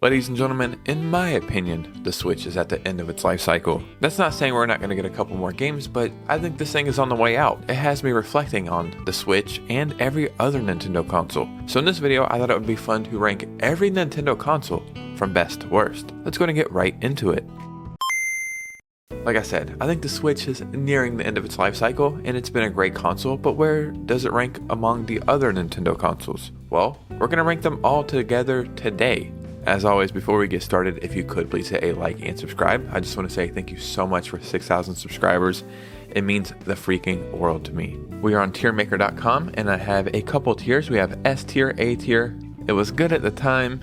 Ladies and gentlemen, in my opinion, the Switch is at the end of its life cycle. That's not saying we're not going to get a couple more games, but I think this thing is on the way out. It has me reflecting on the Switch and every other Nintendo console. So in this video, I thought it would be fun to rank every Nintendo console from best to worst. Let's go and get right into it. Like I said, I think the Switch is nearing the end of its life cycle, and it's been a great console, but where does it rank among the other Nintendo consoles? Well, we're going to rank them all together today. As always, before we get started, if you could please hit a like and subscribe. I just want to say thank you so much for 6,000 subscribers. It means the freaking world to me. We are on tiermaker.com, and I have a couple tiers. We have S tier, A tier, it was good at the time,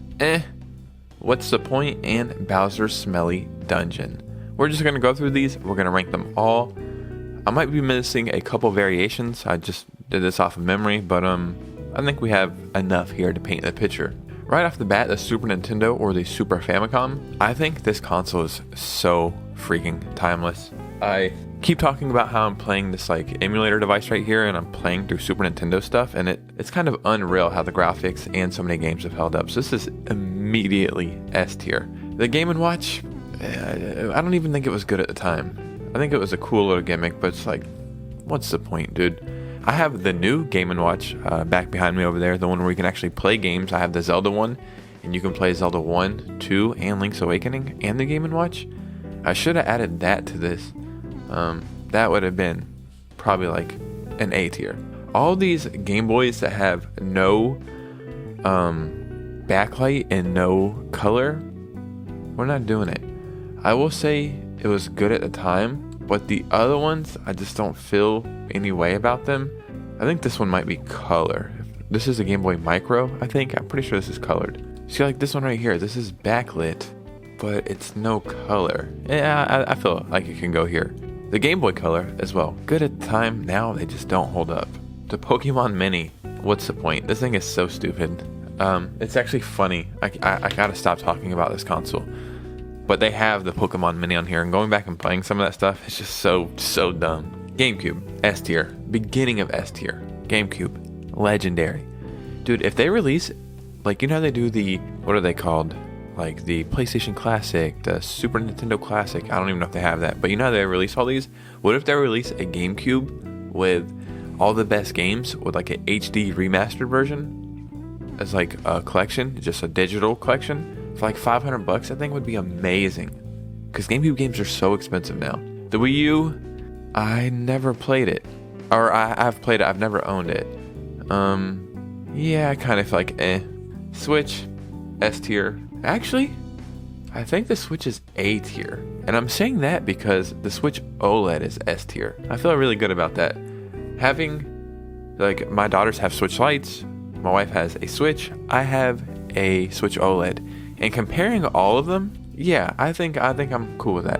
what's the point, and Bowser's Smelly Dungeon. We're just going to go through these. We're going to rank them all. I might be missing a couple variations. I just did this off of memory, but I think we have enough here to paint the picture. Right off the bat, the Super Nintendo or the Super Famicom, I think this console is so freaking timeless. I keep talking about how I'm playing this like emulator device right here, and I'm playing through Super Nintendo stuff, and it's kind of unreal how the graphics and so many games have held up. So this is immediately S tier. The Game & Watch, I don't even think it was good at the time. I think it was a cool little gimmick, but it's like, what's the point, dude? I have the new Game & Watch back behind me over there, the one where you can actually play games. I have the Zelda one, and you can play Zelda 1, 2, and Link's Awakening, and the Game & Watch. I should have added that to this. That would have been probably like an A tier. All these Game Boys that have no backlight and no color, we're not doing it. I will say it was good at the time, but the other ones, I just don't feel any way about them. I think this one might be color. This is a Game Boy Micro, I think. I'm pretty sure this is colored. See, like this one right here, this is backlit, but it's no color. Yeah, I feel like it can go here. The Game Boy Color as well. Good at the time, now they just don't hold up. The Pokemon Mini, what's the point? This thing is so stupid. It's actually funny. I gotta stop talking about this console. But they have the Pokemon Mini on here, and going back and playing some of that stuff, it's just so dumb. GameCube, S tier. Beginning of S tier. GameCube, legendary. Dude, if they release, like, you know how they do the, what are they called? Like the PlayStation Classic, the Super Nintendo Classic. I don't even know if they have that, but you know how they release all these? What if they release a GameCube with all the best games with like an HD remastered version as like a collection, just a digital collection? For like $500, I think would be amazing. Because GameCube games are so expensive now. The Wii U, I never played it. Or I've played it, I've never owned it. Yeah, I kind of feel like Switch, S tier. Actually, I think the Switch is A tier. And I'm saying that because the Switch OLED is S tier. I feel really good about that. Having, like, my daughters have Switch Lites. My wife has a Switch. I have a Switch OLED. And comparing all of them, yeah, I think I'm cool with that.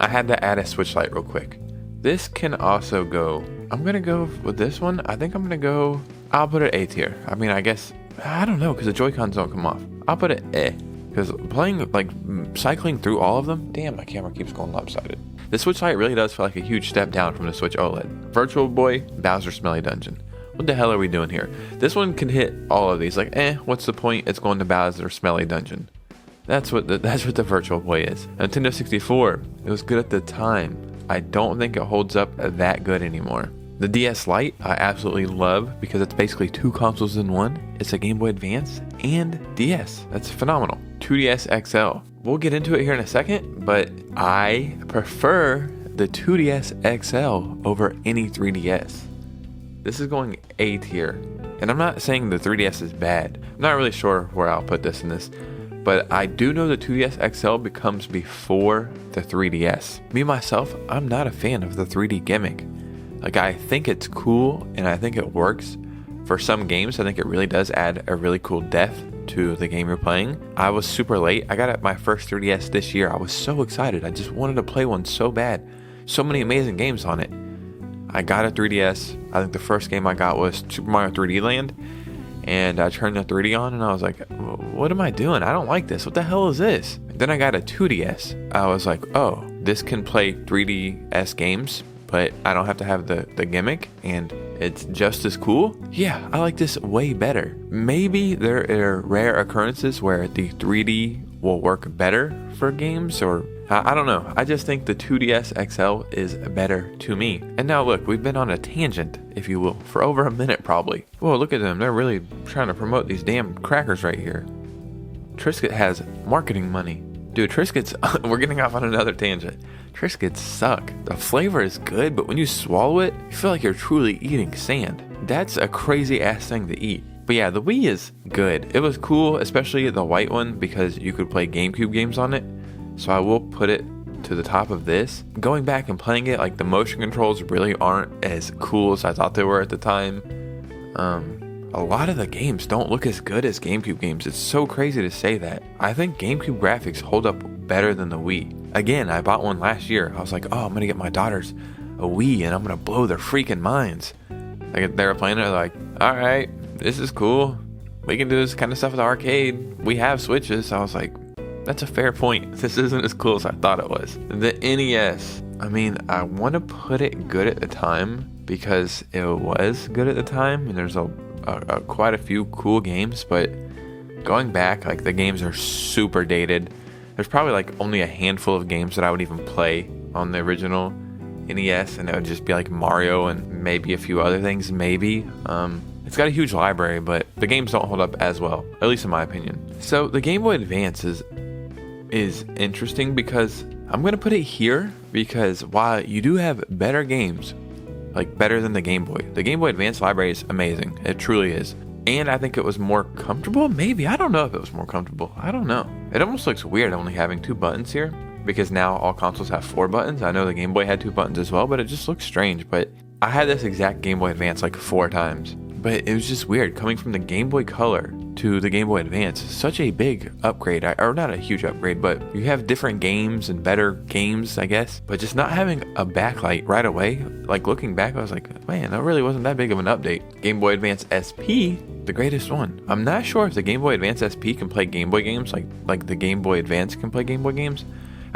I had to add a Switch Lite real quick. This can also go, I'm going to go with this one. I think I'm going to go, I'll put it A tier. I mean, I guess, I don't know, because the Joy-Cons don't come off. I'll put it A. Because playing, like, cycling through all of them, damn, my camera keeps going lopsided. The Switch Lite really does feel like a huge step down from the Switch OLED. Virtual Boy, Bowser's Smelly Dungeon. What the hell are we doing here? This one can hit all of these. Like, what's the point? It's going to Bowser's Smelly Dungeon. That's what the Virtual Boy is. Nintendo 64, it was good at the time. I don't think it holds up that good anymore. The DS Lite, I absolutely love because it's basically two consoles in one. It's a Game Boy Advance and DS. That's phenomenal. 2DS XL. We'll get into it here in a second, but I prefer the 2DS XL over any 3DS. This is going A tier. And I'm not saying the 3DS is bad. I'm not really sure where I'll put this in this. But I do know the 2DS XL becomes before the 3DS. Me, myself, I'm not a fan of the 3D gimmick. Like, I think it's cool, and I think it works. For some games, I think it really does add a really cool depth to the game you're playing. I was super late. I got my first 3DS this year. I was so excited. I just wanted to play one so bad. So many amazing games on it. I got a 3DS. I think the first game I got was Super Mario 3D Land. And I turned the 3D on, and I was like, what am I doing? I don't like this. What the hell is this? Then I got a 2DS. I was like, oh, this can play 3DS games, but I don't have to have the gimmick, and it's just as cool. Yeah, I like this way better. Maybe there are rare occurrences where the 3D will work better for games, or I don't know. I just think the 2DS XL is better to me. And now look, we've been on a tangent, if you will, for over a minute probably. Whoa, look at them. They're really trying to promote these damn crackers right here. Triscuit has marketing money. Dude, Triscuits, we're getting off on another tangent. Triscuits suck. The flavor is good, but when you swallow it, you feel like you're truly eating sand. That's a crazy ass thing to eat. But yeah, the Wii is good. It was cool, especially the white one, because you could play GameCube games on it. So I will put it to the top of this. Going back and playing it, like the motion controls really aren't as cool as I thought they were at the time. A lot of the games don't look as good as GameCube games. It's so crazy to say that. I think GameCube graphics hold up better than the Wii. Again, I bought one last year. I was like, oh, I'm gonna get my daughters a Wii and I'm gonna blow their freaking minds. Like, they were playing it, like, all right, this is cool. We can do this kind of stuff at the arcade. We have Switches. So I was like, that's a fair point. This isn't as cool as I thought it was. The NES, I mean, I want to put it good at the time because it was good at the time, and there's quite a few cool games, but going back, like, the games are super dated. There's probably like only a handful of games that I would even play on the original NES, and it would just be like Mario and maybe a few other things, maybe. It's got a huge library, but the games don't hold up as well, at least in my opinion. So the Game Boy Advance is interesting because I'm going to put it here because while you do have better games, like better than the Game Boy Advance library is amazing. It truly is. And I think it was more comfortable. Maybe. I don't know if it was more comfortable. I don't know. It almost looks weird only having 2 buttons here because now all consoles have 4 buttons. I know the Game Boy had 2 buttons as well, but it just looks strange. But I had this exact Game Boy Advance like 4 times. But it was just weird coming from the Game Boy Color to the Game Boy Advance. Such a big upgrade, or not a huge upgrade, but you have different games and better games, I guess. But just not having a backlight right away, like looking back, I was like, man, that really wasn't that big of an update. Game Boy Advance SP, the greatest one. I'm not sure if the Game Boy Advance SP can play Game Boy games, like the Game Boy Advance can play Game Boy games.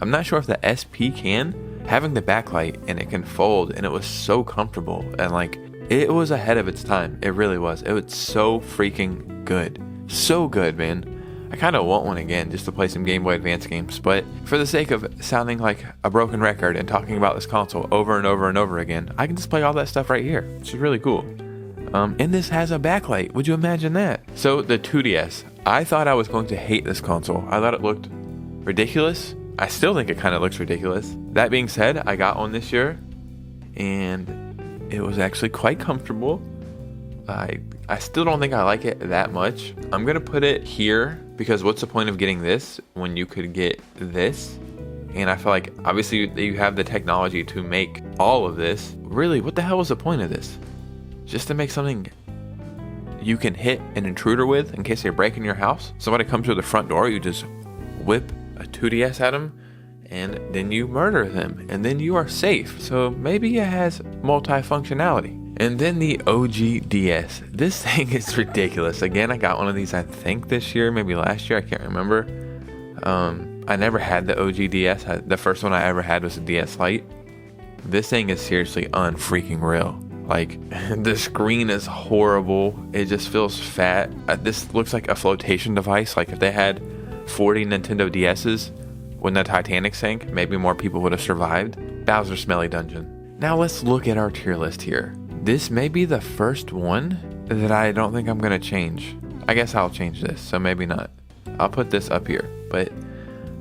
I'm not sure if the SP can. Having the backlight and it can fold, and it was so comfortable, and like, it was ahead of its time. It really was. It was so freaking good. So good, man. I kind of want one again just to play some Game Boy Advance games. But for the sake of sounding like a broken record and talking about this console over and over and over again, I can just play all that stuff right here, which is really cool. And this has a backlight. Would you imagine that? So the 2DS. I thought I was going to hate this console. I thought it looked ridiculous. I still think it kind of looks ridiculous. That being said, I got one this year. And it was actually quite comfortable. I still don't think I like it that much. I'm gonna put it here because what's the point of getting this when you could get this? And I feel like obviously you have the technology to make all of this. Really, what the hell was the point of this? Just to make something you can hit an intruder with in case they break in your house? Somebody comes to the front door, you just whip a 2DS at them, and then you murder them, and then you are safe. So maybe it has multi-functionality. And then the OG DS. This thing is ridiculous. Again, I got one of these, I think this year, maybe last year, I can't remember. I never had the OG DS. The first one I ever had was a DS Lite. This thing is seriously unfreaking real. Like, the screen is horrible. It just feels fat. This looks like a flotation device. Like, if they had 40 Nintendo DS's, when the Titanic sank, maybe more people would have survived. Bowser Smelly Dungeon. Now let's look at our tier list here. This may be the first one that I don't think I'm gonna change. I guess I'll change this, so maybe not. I'll put this up here. But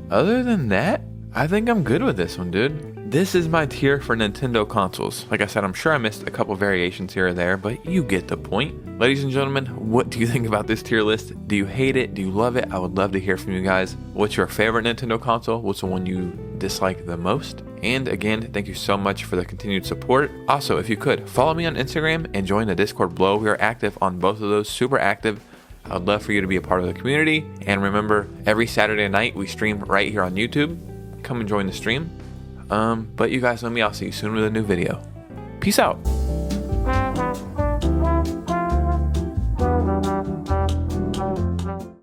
other than that, I think I'm good with this one, dude. This is my tier for Nintendo consoles. Like I said, I'm sure I missed a couple variations here or there, but you get the point. Ladies and gentlemen, what do you think about this tier list? Do you hate it? Do you love it? I would love to hear from you guys. What's your favorite Nintendo console? What's the one you dislike the most? And again, thank you so much for the continued support. Also, if you could, follow me on Instagram and join the Discord below. We are active on both of those, super active. I'd love for you to be a part of the community. And remember, every Saturday night, we stream right here on YouTube. Come and join the stream. But you guys know me. I'll see you soon with a new video. Peace out.